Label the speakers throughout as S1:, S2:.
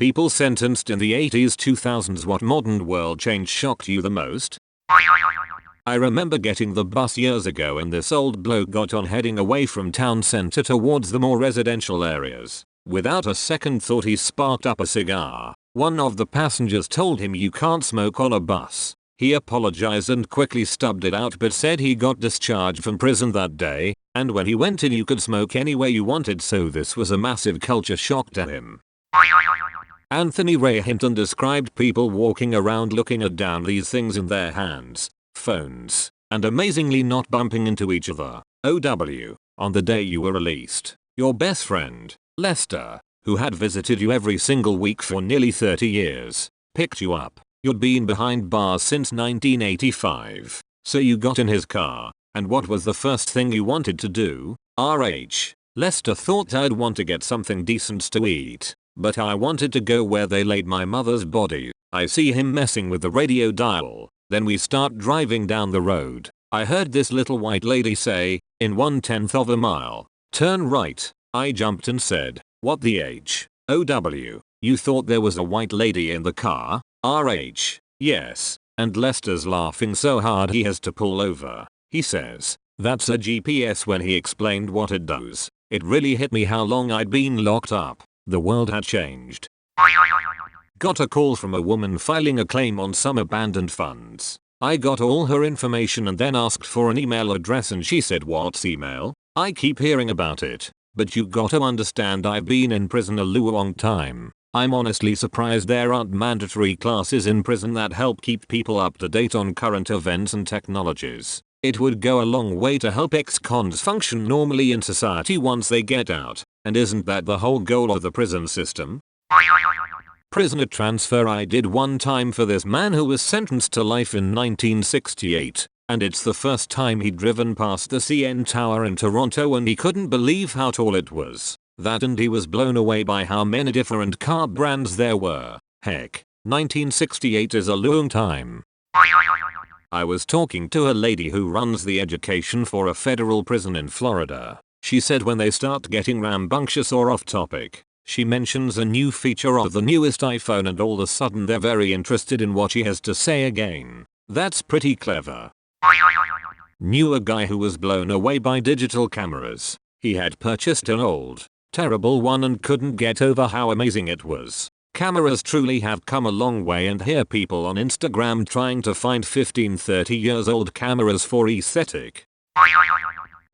S1: People sentenced in the 80s 2000s. What modern world change shocked you the most? I remember getting the bus years ago and this old bloke got on heading away from town center towards the more residential areas. Without a second thought he sparked up a cigar. One of the passengers told him you can't smoke on a bus. He apologized and quickly stubbed it out but said he got discharged from prison that day, and when he went in you could smoke anywhere you wanted, so this was a massive culture shock to him. Anthony Ray Hinton described people walking around looking at down these things in their hands, phones, and amazingly not bumping into each other. OW, on the day you were released, your best friend, Lester, who had visited you every single week for nearly 30 years, picked you up. You'd been behind bars since 1985, so you got in his car, and what was the first thing you wanted to do? RH. Lester thought I'd want to get something decent to eat, but I wanted to go where they laid my mother's body. I see him messing with the radio dial, then we start driving down the road. I heard this little white lady say, in 1/10 of a mile, turn right. I jumped and said, what the H? OW, you thought there was a white lady in the car? RH, yes, and Lester's laughing so hard he has to pull over. He says, that's a GPS. When he explained what it does, it really hit me how long I'd been locked up. The world had changed. Got a call from a woman filing a claim on some abandoned funds. I got all her information and then asked for an email address and she said, what's email? I keep hearing about it, but you gotta understand I've been in prison a long time. I'm honestly surprised there aren't mandatory classes in prison that help keep people up to date on current events and technologies. It would go a long way to help ex-cons function normally in society once they get out, and isn't that the whole goal of the prison system? Prisoner transfer I did one time for this man who was sentenced to life in 1968, and it's the first time he'd driven past the CN Tower in Toronto and he couldn't believe how tall it was. That and he was blown away by how many different car brands there were. Heck, 1968 is a long time. I was talking to a lady who runs the education for a federal prison in Florida. She said when they start getting rambunctious or off topic, she mentions a new feature of the newest iPhone and all of a sudden they're very interested in what she has to say again. That's pretty clever. Knew a guy who was blown away by digital cameras. He had purchased an old, terrible one and couldn't get over how amazing it was. Cameras truly have come a long way, and here people on Instagram trying to find 15-30 years old cameras for aesthetic.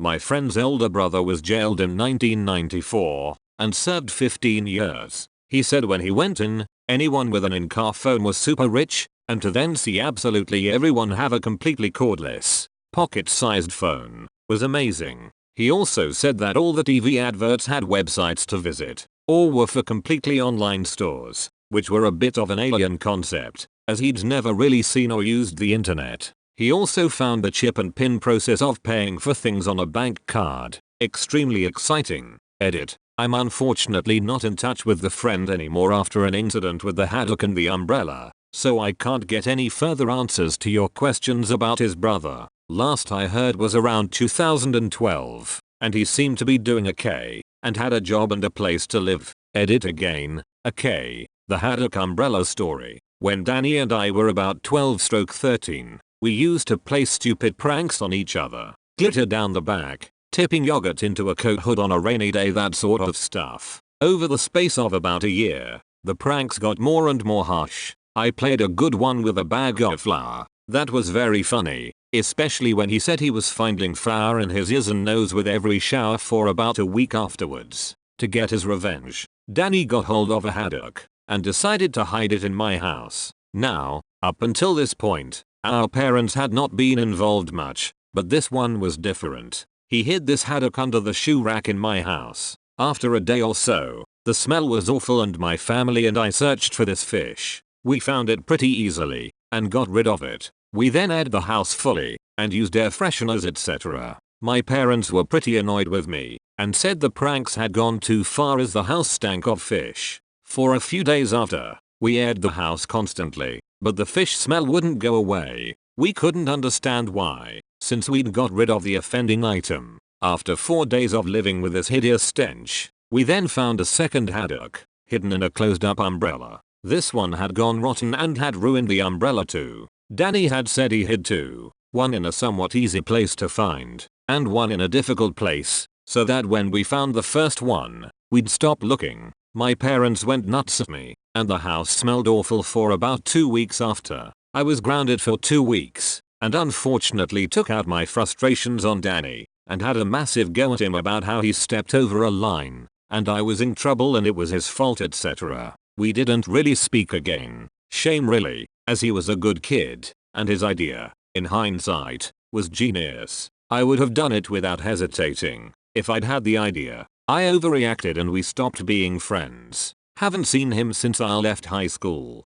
S1: My friend's elder brother was jailed in 1994 and served 15 years. He said when he went in, anyone with an in-car phone was super rich, and to then see absolutely everyone have a completely cordless, pocket-sized phone was amazing. He also said that all the TV adverts had websites to visit, or were for completely online stores, which were a bit of an alien concept, as he'd never really seen or used the internet. He also found the chip and pin process of paying for things on a bank card extremely exciting. Edit. I'm unfortunately not in touch with the friend anymore after an incident with the haddock and the umbrella, so I can't get any further answers to your questions about his brother. Last I heard was around 2012, and he seemed to be doing okay, and had a job and a place to live. Edit again, okay, the haddock umbrella story. When Danny and I were about 12-13, we used to play stupid pranks on each other. Glitter down the back, tipping yogurt into a coat hood on a rainy day, that sort of stuff. Over the space of about a year, the pranks got more and more harsh. I played a good one with a bag of flour. That was very funny, especially when he said he was finding flour in his ears and nose with every shower for about a week afterwards. To get his revenge, Danny got hold of a haddock and decided to hide it in my house. Now, up until this point, our parents had not been involved much, but this one was different. He hid this haddock under the shoe rack in my house. After a day or so, the smell was awful and my family and I searched for this fish. We found it pretty easily and got rid of it. We then aired the house fully and used air fresheners, etc. My parents were pretty annoyed with me and said the pranks had gone too far as the house stank of fish. For a few days after, we aired the house constantly, but the fish smell wouldn't go away. We couldn't understand why, since we'd got rid of the offending item. After 4 days of living with this hideous stench, we then found a second haddock. hidden in a closed up umbrella. This one had gone rotten and had ruined the umbrella too. Danny had said he hid two, one in a somewhat easy place to find, and one in a difficult place, so that when we found the first one, we'd stop looking. My parents went nuts at me, and the house smelled awful for about 2 weeks after. I was grounded for 2 weeks, and unfortunately took out my frustrations on Danny, and had a massive go at him about how he stepped over a line, and I was in trouble and it was his fault, etc. We didn't really speak again. Shame really, as he was a good kid, and his idea, in hindsight, was genius. I would have done it without hesitating, if I'd had the idea. I overreacted and we stopped being friends. Haven't seen him since I left high school.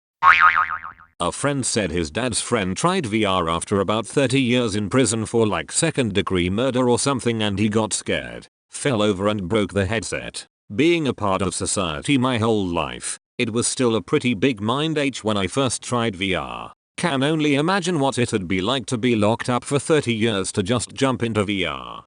S1: A friend said his dad's friend tried VR after about 30 years in prison for like second-degree murder or something, and he got scared, fell over and broke the headset. Being a part of society my whole life, it was still a pretty big mind H when I first tried VR. Can only imagine what it'd be like to be locked up for 30 years to just jump into VR.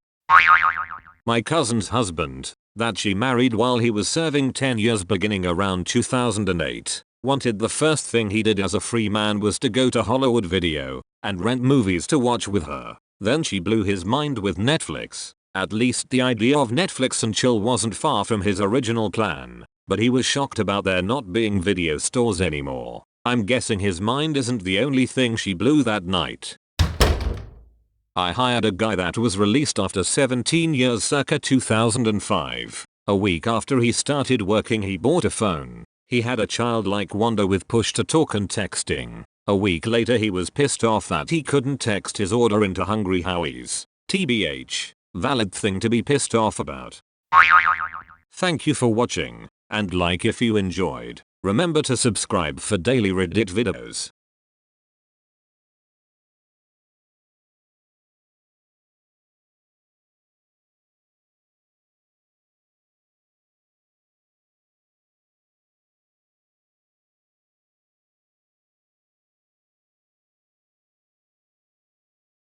S1: My cousin's husband, that she married while he was serving 10 years beginning around 2008, wanted the first thing he did as a free man was to go to Hollywood Video and rent movies to watch with her. Then she blew his mind with Netflix. At least the idea of Netflix and chill wasn't far from his original plan, but he was shocked about there not being video stores anymore. I'm guessing his mind isn't the only thing she blew that night. I hired a guy that was released after 17 years circa 2005. A week after he started working he bought a phone. He had a childlike wonder with push to talk and texting. A week later he was pissed off that he couldn't text his order into Hungry Howie's. TBH. Valid thing to be pissed off about. Thank you for watching, and like if you enjoyed. Remember to subscribe for daily Reddit videos.